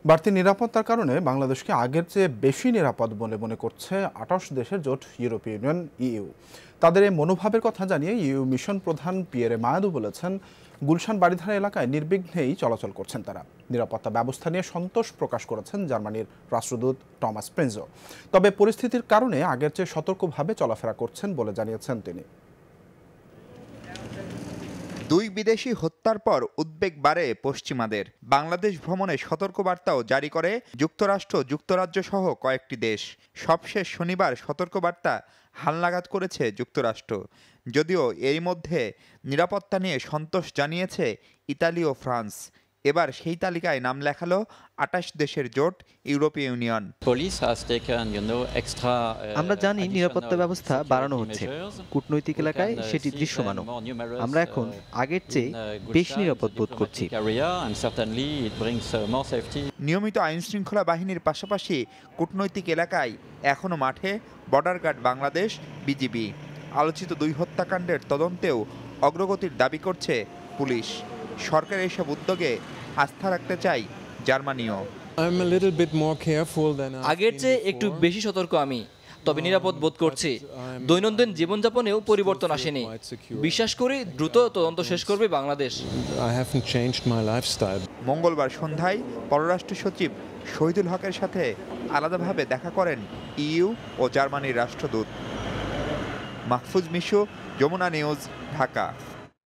বাড়তি নিরাপত্তার কারণে বাংলাদেশকে আগের চেয়ে বেশি নিরাপদ বলে মনে করছে ২৮ দেশের জোট ইউরোপীয় ইউনিয়ন ইইউ। তাদের এই মনোভাবের কথা জানিয়ে ইইউ মিশন প্রধান পিয়েরে মায়াদু বলেছেন, গুলশান বারিধারা এলাকায় নির্বিঘ্নেই চলাচল করছেন তারা। নিরাপত্তা ব্যবস্থা নিয়ে সন্তোষ প্রকাশ করেছেন জার্মানির রাষ্ট্রদূত টমাস প্রেঞ্জো। তবে পরিস্থিতির কারণে আগের চেয়ে সতর্কভাবে চলাফেরা করছেন বলে জানিয়েছেন তিনি। দুই বিদেশি হত্যার পর উদ্বেগ বাড়ে পশ্চিমাদের। বাংলাদেশ ভ্রমণে সতর্কবার্তাও জারি করে যুক্তরাষ্ট্র, যুক্তরাজ্য সহ কয়েকটি দেশ। সবশেষ শনিবার সতর্কবার্তা হালনাগাদ করেছে যুক্তরাষ্ট্র। যদিও এরই মধ্যে নিরাপত্তা নিয়ে সন্তোষ জানিয়েছে ইতালি ও ফ্রান্স। এবার সেই তালিকায় নাম লেখালো ২৮ দেশের জোট ইউরোপীয় ইউনিয়ন। আমরা জানি নিরাপত্তা ব্যবস্থা বাড়ানো হচ্ছে, কূটনৈতিক এলাকায় সেটি দৃশ্যমানও। আমরা এখন আগের চেয়ে বেশি নিরাপদ বোধ করছি। নিয়মিত আইনশৃঙ্খলা বাহিনীর পাশাপাশি কূটনৈতিক এলাকায় এখনও মাঠে বর্ডার গার্ড বাংলাদেশ, বিজিবি। আলোচিত দুই হত্যাকাণ্ডের তদন্তেও অগ্রগতির দাবি করছে পুলিশ। সরকার এসব উদ্যোগে আস্থা রাখতে চাই জার্মানিও। আগের চেয়ে একটু বেশি সতর্ক আমি, তবে নিরাপদ বোধ করছি। দৈনন্দিন জীবনযাপনেও পরিবর্তন আসেনি। বিশ্বাস করি দ্রুত তদন্ত শেষ করবে বাংলাদেশ। মঙ্গলবার সন্ধ্যায় পররাষ্ট্র সচিব শহীদুল হকের সাথে আলাদাভাবে দেখা করেন ইইউ ও জার্মানির রাষ্ট্রদূত। মাহফুজ মিশু, যমুনা নিউজ, ঢাকা।